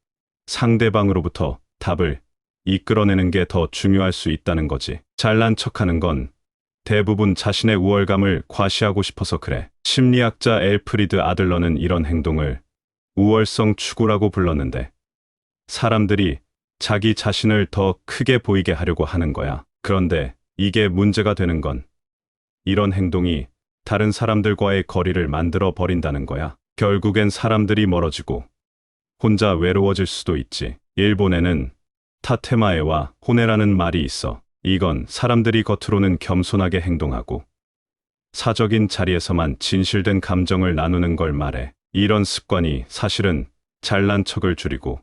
상대방으로부터 답을 이끌어내는 게 더 중요할 수 있다는 거지. 잘난 척하는 건 대부분 자신의 우월감을 과시하고 싶어서 그래. 심리학자 엘프리드 아들러는 이런 행동을 우월성 추구라고 불렀는데 사람들이 자기 자신을 더 크게 보이게 하려고 하는 거야. 그런데 이게 문제가 되는 건 이런 행동이 다른 사람들과의 거리를 만들어 버린다는 거야. 결국엔 사람들이 멀어지고 혼자 외로워질 수도 있지. 일본에는 타테마에와 호네라는 말이 있어. 이건 사람들이 겉으로는 겸손하게 행동하고 사적인 자리에서만 진실된 감정을 나누는 걸 말해. 이런 습관이 사실은 잘난 척을 줄이고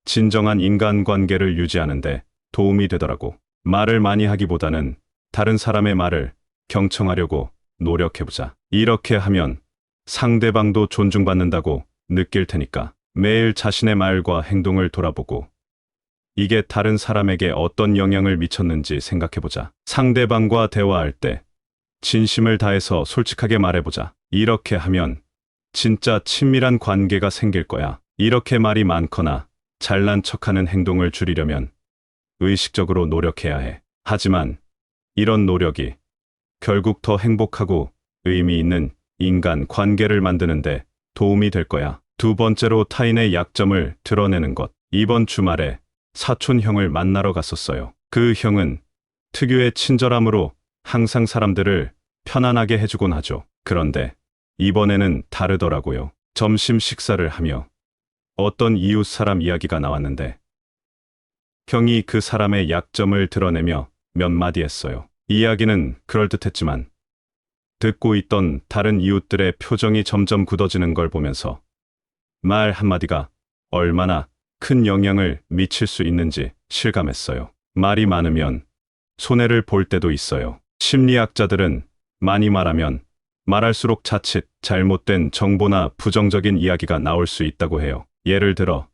진정한 인간관계를 유지하는데 도움이 되더라고. 말을 많이 하기보다는 다른 사람의 말을 경청하려고 노력해보자. 이렇게 하면 상대방도 존중받는다고 느낄 테니까. 매일 자신의 말과 행동을 돌아보고 이게 다른 사람에게 어떤 영향을 미쳤는지 생각해보자. 상대방과 대화할 때 진심을 다해서 솔직하게 말해보자. 이렇게 하면 진짜 친밀한 관계가 생길 거야. 이렇게 말이 많거나 잘난 척하는 행동을 줄이려면 의식적으로 노력해야 해. 하지만 이런 노력이 결국 더 행복하고 의미 있는 인간 관계를 만드는데 도움이 될 거야. 두 번째로 타인의 약점을 드러내는 것. 이번 주말에 사촌 형을 만나러 갔었어요. 그 형은 특유의 친절함으로 항상 사람들을 편안하게 해주곤 하죠. 그런데 이번에는 다르더라고요. 점심 식사를 하며 어떤 이웃 사람 이야기가 나왔는데 형이 그 사람의 약점을 드러내며 몇 마디 했어요. 이야기는 그럴듯했지만 듣고 있던 다른 이웃들의 표정이 점점 굳어지는 걸 보면서 말 한마디가 얼마나 큰 영향을 미칠 수 있는지 실감했어요. 말이 많으면 손해를 볼 때도 있어요. 심리학자들은 많이 말하면 말할수록 자칫 잘못된 정보나 부정적인 이야기가 나올 수 있다고 해요. 예를 들어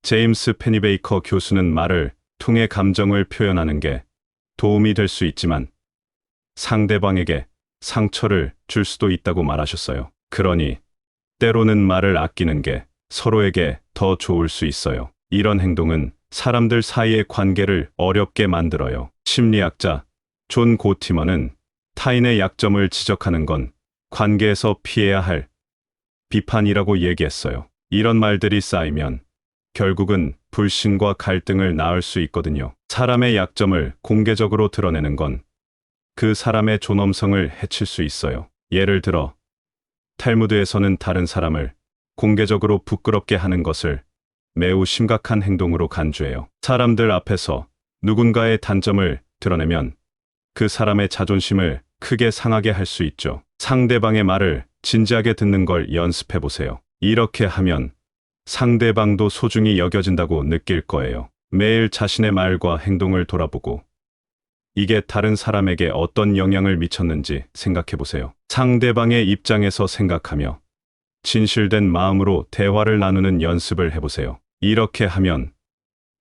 제임스 페니베이커 교수는 말을 통해 감정을 표현하는 게 도움이 될 수 있지만 상대방에게 상처를 줄 수도 있다고 말하셨어요. 그러니 때로는 말을 아끼는 게 서로에게 더 좋을 수 있어요. 이런 행동은 사람들 사이의 관계를 어렵게 만들어요. 심리학자 존 고티머는 타인의 약점을 지적하는 건 관계에서 피해야 할 비판이라고 얘기했어요. 이런 말들이 쌓이면 결국은 불신과 갈등을 낳을 수 있거든요. 사람의 약점을 공개적으로 드러내는 건 그 사람의 존엄성을 해칠 수 있어요. 예를 들어 탈무드에서는 다른 사람을 공개적으로 부끄럽게 하는 것을 매우 심각한 행동으로 간주해요. 사람들 앞에서 누군가의 단점을 드러내면 그 사람의 자존심을 크게 상하게 할 수 있죠. 상대방의 말을 진지하게 듣는 걸 연습해 보세요. 이렇게 하면 상대방도 소중히 여겨진다고 느낄 거예요. 매일 자신의 말과 행동을 돌아보고 이게 다른 사람에게 어떤 영향을 미쳤는지 생각해 보세요. 상대방의 입장에서 생각하며 진실된 마음으로 대화를 나누는 연습을 해보세요. 이렇게 하면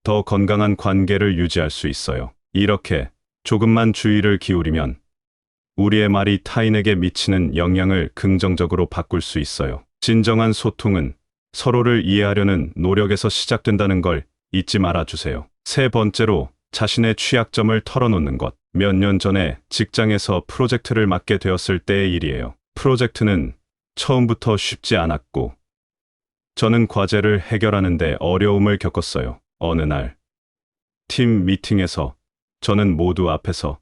더 건강한 관계를 유지할 수 있어요. 이렇게 조금만 주의를 기울이면 우리의 말이 타인에게 미치는 영향을 긍정적으로 바꿀 수 있어요. 진정한 소통은 서로를 이해하려는 노력에서 시작된다는 걸 잊지 말아주세요. 세 번째로, 자신의 취약점을 털어놓는 것. 몇 년 전에 직장에서 프로젝트를 맡게 되었을 때의 일이에요. 프로젝트는 처음부터 쉽지 않았고, 저는 과제를 해결하는데 어려움을 겪었어요. 어느 날, 팀 미팅에서 저는 모두 앞에서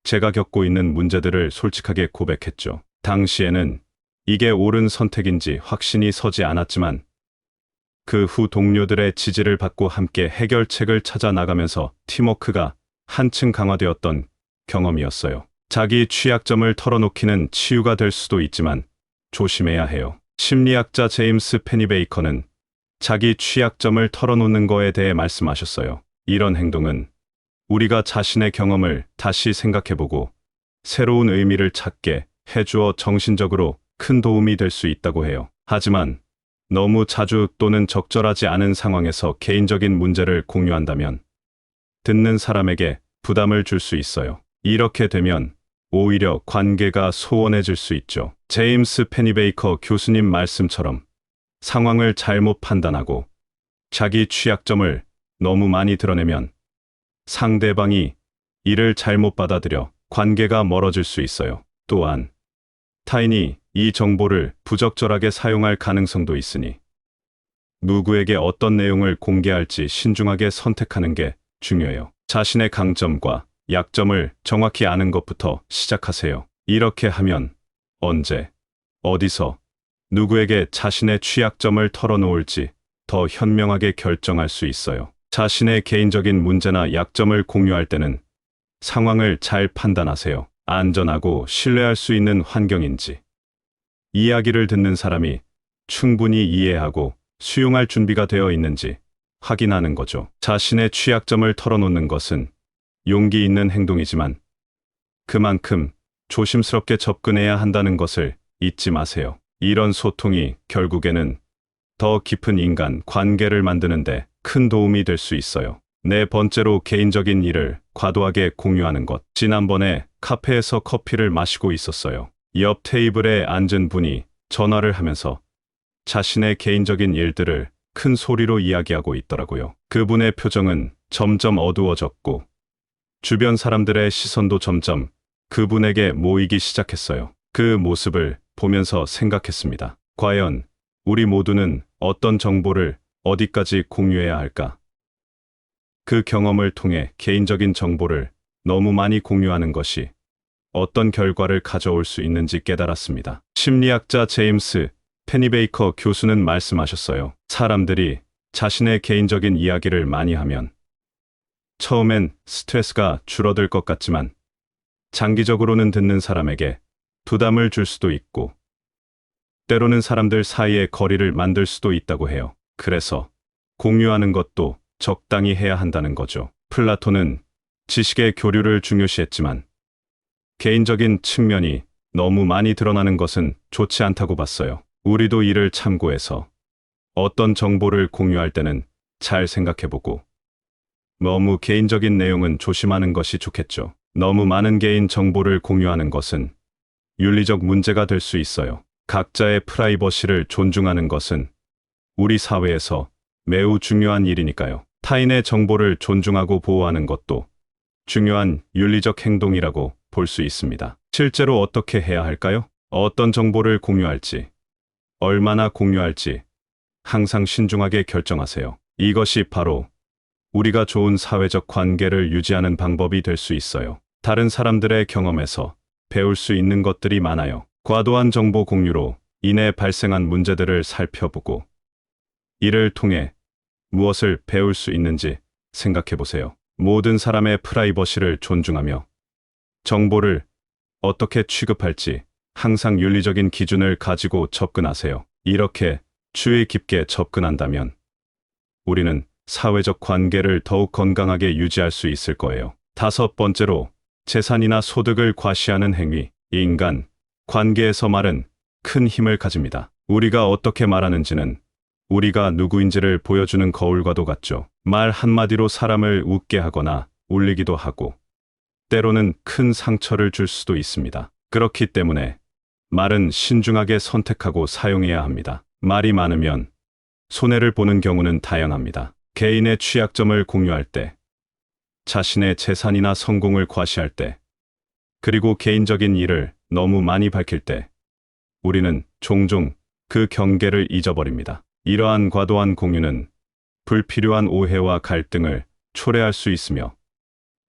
제가 겪고 있는 문제들을 솔직하게 고백했죠. 당시에는 이게 옳은 선택인지 확신이 서지 않았지만, 그 후 동료들의 지지를 받고 함께 해결책을 찾아 나가면서 팀워크가 한층 강화되었던 경험이었어요. 자기 취약점을 털어놓기는 치유가 될 수도 있지만 조심해야 해요. 심리학자 제임스 페니베이커는 자기 취약점을 털어놓는 거에 대해 말씀하셨어요. 이런 행동은 우리가 자신의 경험을 다시 생각해보고 새로운 의미를 찾게 해주어 정신적으로 큰 도움이 될 수 있다고 해요. 하지만 너무 자주 또는 적절하지 않은 상황에서 개인적인 문제를 공유한다면 듣는 사람에게 부담을 줄 수 있어요. 이렇게 되면 오히려 관계가 소원해질 수 있죠. 제임스 페니베이커 교수님 말씀처럼 상황을 잘못 판단하고 자기 취약점을 너무 많이 드러내면 상대방이 이를 잘못 받아들여 관계가 멀어질 수 있어요. 또한 타인이 이 정보를 부적절하게 사용할 가능성도 있으니 누구에게 어떤 내용을 공개할지 신중하게 선택하는 게 중요해요. 자신의 강점과 약점을 정확히 아는 것부터 시작하세요. 이렇게 하면 언제, 어디서, 누구에게 자신의 취약점을 털어놓을지 더 현명하게 결정할 수 있어요. 자신의 개인적인 문제나 약점을 공유할 때는 상황을 잘 판단하세요. 안전하고 신뢰할 수 있는 환경인지, 이야기를 듣는 사람이 충분히 이해하고 수용할 준비가 되어 있는지 확인하는 거죠. 자신의 취약점을 털어놓는 것은 용기 있는 행동이지만 그만큼 조심스럽게 접근해야 한다는 것을 잊지 마세요. 이런 소통이 결국에는 더 깊은 인간 관계를 만드는데 큰 도움이 될 수 있어요. 네 번째로, 개인적인 일을 과도하게 공유하는 것. 지난번에 카페에서 커피를 마시고 있었어요. 옆 테이블에 앉은 분이 전화를 하면서 자신의 개인적인 일들을 큰 소리로 이야기하고 있더라고요. 그분의 표정은 점점 어두워졌고 주변 사람들의 시선도 점점 그분에게 모이기 시작했어요. 그 모습을 보면서 생각했습니다. 과연 우리 모두는 어떤 정보를 어디까지 공유해야 할까? 그 경험을 통해 개인적인 정보를 너무 많이 공유하는 것이 어떤 결과를 가져올 수 있는지 깨달았습니다. 심리학자 제임스 페니베이커 교수는 말씀하셨어요. 사람들이 자신의 개인적인 이야기를 많이 하면 처음엔 스트레스가 줄어들 것 같지만 장기적으로는 듣는 사람에게 부담을 줄 수도 있고 때로는 사람들 사이에 거리를 만들 수도 있다고 해요. 그래서 공유하는 것도 적당히 해야 한다는 거죠. 플라톤은 지식의 교류를 중요시했지만 개인적인 측면이 너무 많이 드러나는 것은 좋지 않다고 봤어요. 우리도 이를 참고해서 어떤 정보를 공유할 때는 잘 생각해보고 너무 개인적인 내용은 조심하는 것이 좋겠죠. 너무 많은 개인 정보를 공유하는 것은 윤리적 문제가 될 수 있어요. 각자의 프라이버시를 존중하는 것은 우리 사회에서 매우 중요한 일이니까요. 타인의 정보를 존중하고 보호하는 것도 중요한 윤리적 행동이라고 볼 수 있습니다. 실제로 어떻게 해야 할까요? 어떤 정보를 공유할지, 얼마나 공유할지 항상 신중하게 결정하세요. 이것이 바로 우리가 좋은 사회적 관계를 유지하는 방법이 될 수 있어요. 다른 사람들의 경험에서 배울 수 있는 것들이 많아요. 과도한 정보 공유로 인해 발생한 문제들을 살펴보고 이를 통해 무엇을 배울 수 있는지 생각해 보세요. 모든 사람의 프라이버시를 존중하며 정보를 어떻게 취급할지 항상 윤리적인 기준을 가지고 접근하세요. 이렇게 주의 깊게 접근한다면 우리는 사회적 관계를 더욱 건강하게 유지할 수 있을 거예요. 다섯 번째로, 재산이나 소득을 과시하는 행위. 인간 관계에서 말은 큰 힘을 가집니다. 우리가 어떻게 말하는지는 우리가 누구인지를 보여주는 거울과도 같죠. 말 한마디로 사람을 웃게 하거나 울리기도 하고 때로는 큰 상처를 줄 수도 있습니다. 그렇기 때문에 말은 신중하게 선택하고 사용해야 합니다. 말이 많으면 손해를 보는 경우는 다양합니다. 개인의 취약점을 공유할 때, 자신의 재산이나 성공을 과시할 때, 그리고 개인적인 일을 너무 많이 밝힐 때, 우리는 종종 그 경계를 잊어버립니다. 이러한 과도한 공유는 불필요한 오해와 갈등을 초래할 수 있으며,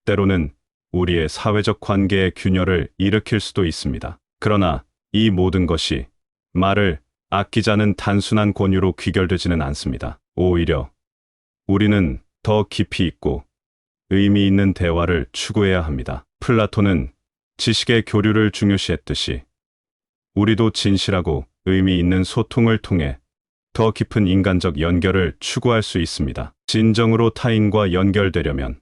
때로는 우리의 사회적 관계의 균열을 일으킬 수도 있습니다. 그러나 이 모든 것이 말을 아끼자는 단순한 권유로 귀결되지는 않습니다. 오히려 우리는 더 깊이 있고 의미 있는 대화를 추구해야 합니다. 플라톤은 지식의 교류를 중요시했듯이 우리도 진실하고 의미 있는 소통을 통해 더 깊은 인간적 연결을 추구할 수 있습니다. 진정으로 타인과 연결되려면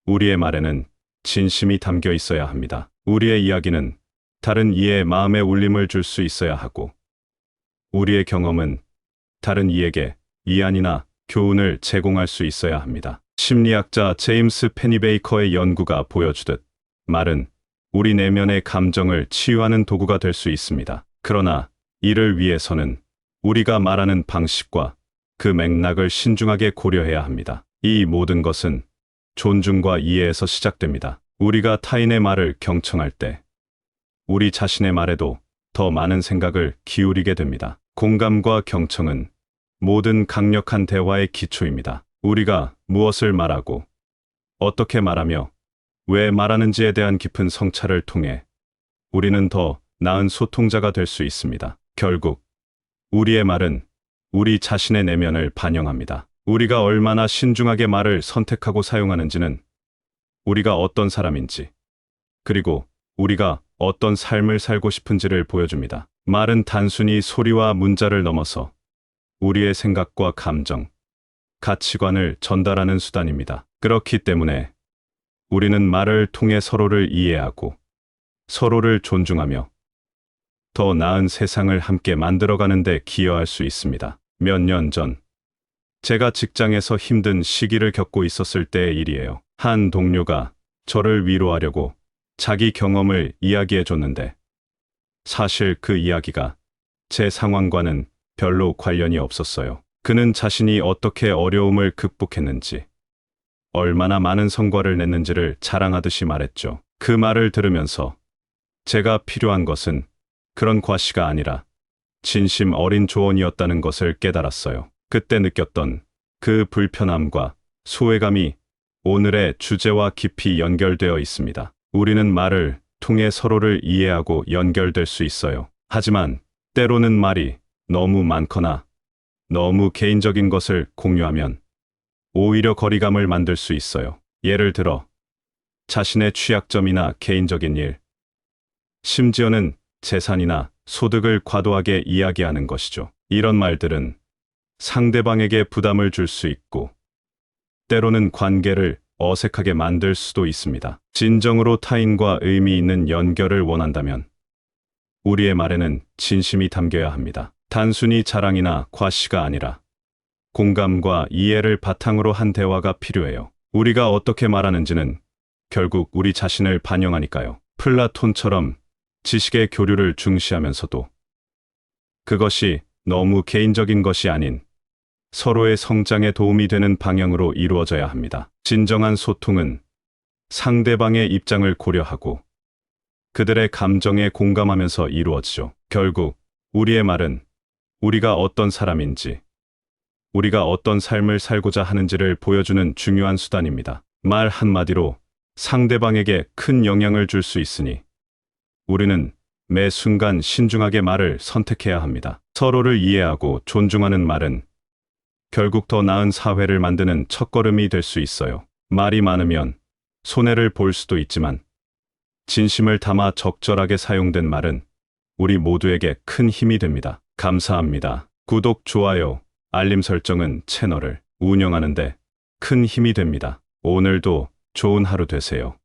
우리의 말에는 진심이 담겨 있어야 합니다. 우리의 이야기는 다른 이의 마음에 울림을 줄 수 있어야 하고, 우리의 경험은 다른 이에게 이안이나 교훈을 제공할 수 있어야 합니다. 심리학자 제임스 페니베이커의 연구가 보여주듯 말은 우리 내면의 감정을 치유하는 도구가 될 수 있습니다. 그러나 이를 위해서는 우리가 말하는 방식과 그 맥락을 신중하게 고려해야 합니다. 이 모든 것은 존중과 이해에서 시작됩니다. 우리가 타인의 말을 경청할 때 우리 자신의 말에도 더 많은 생각을 기울이게 됩니다. 공감과 경청은 모든 강력한 대화의 기초입니다. 우리가 무엇을 말하고 어떻게 말하며 왜 말하는지에 대한 깊은 성찰을 통해 우리는 더 나은 소통자가 될 수 있습니다. 결국 우리의 말은 우리 자신의 내면을 반영합니다. 우리가 얼마나 신중하게 말을 선택하고 사용하는지는 우리가 어떤 사람인지, 그리고 우리가 어떤 삶을 살고 싶은지를 보여줍니다. 말은 단순히 소리와 문자를 넘어서 우리의 생각과 감정, 가치관을 전달하는 수단입니다. 그렇기 때문에 우리는 말을 통해 서로를 이해하고 서로를 존중하며 더 나은 세상을 함께 만들어가는 데 기여할 수 있습니다. 몇 년 전 제가 직장에서 힘든 시기를 겪고 있었을 때의 일이에요. 한 동료가 저를 위로하려고 자기 경험을 이야기해 줬는데 사실 그 이야기가 제 상황과는 별로 관련이 없었어요. 그는 자신이 어떻게 어려움을 극복했는지, 얼마나 많은 성과를 냈는지를 자랑하듯이 말했죠. 그 말을 들으면서 제가 필요한 것은 그런 과시가 아니라 진심 어린 조언이었다는 것을 깨달았어요. 그때 느꼈던 그 불편함과 소외감이 오늘의 주제와 깊이 연결되어 있습니다. 우리는 말을 통해 서로를 이해하고 연결될 수 있어요. 하지만 때로는 말이 너무 많거나 너무 개인적인 것을 공유하면 오히려 거리감을 만들 수 있어요. 예를 들어 자신의 취약점이나 개인적인 일, 심지어는 재산이나 소득을 과도하게 이야기하는 것이죠. 이런 말들은 상대방에게 부담을 줄 수 있고 때로는 관계를 어색하게 만들 수도 있습니다. 진정으로 타인과 의미 있는 연결을 원한다면 우리의 말에는 진심이 담겨야 합니다. 단순히 자랑이나 과시가 아니라 공감과 이해를 바탕으로 한 대화가 필요해요. 우리가 어떻게 말하는지는 결국 우리 자신을 반영하니까요. 플라톤처럼 지식의 교류를 중시하면서도 그것이 너무 개인적인 것이 아닌 서로의 성장에 도움이 되는 방향으로 이루어져야 합니다. 진정한 소통은 상대방의 입장을 고려하고 그들의 감정에 공감하면서 이루어지죠. 결국 우리의 말은 우리가 어떤 사람인지, 우리가 어떤 삶을 살고자 하는지를 보여주는 중요한 수단입니다. 말 한마디로 상대방에게 큰 영향을 줄 수 있으니 우리는 매 순간 신중하게 말을 선택해야 합니다. 서로를 이해하고 존중하는 말은 결국 더 나은 사회를 만드는 첫걸음이 될 수 있어요. 말이 많으면 손해를 볼 수도 있지만 진심을 담아 적절하게 사용된 말은 우리 모두에게 큰 힘이 됩니다. 감사합니다. 구독, 좋아요, 알림 설정은 채널을 운영하는데 큰 힘이 됩니다. 오늘도 좋은 하루 되세요.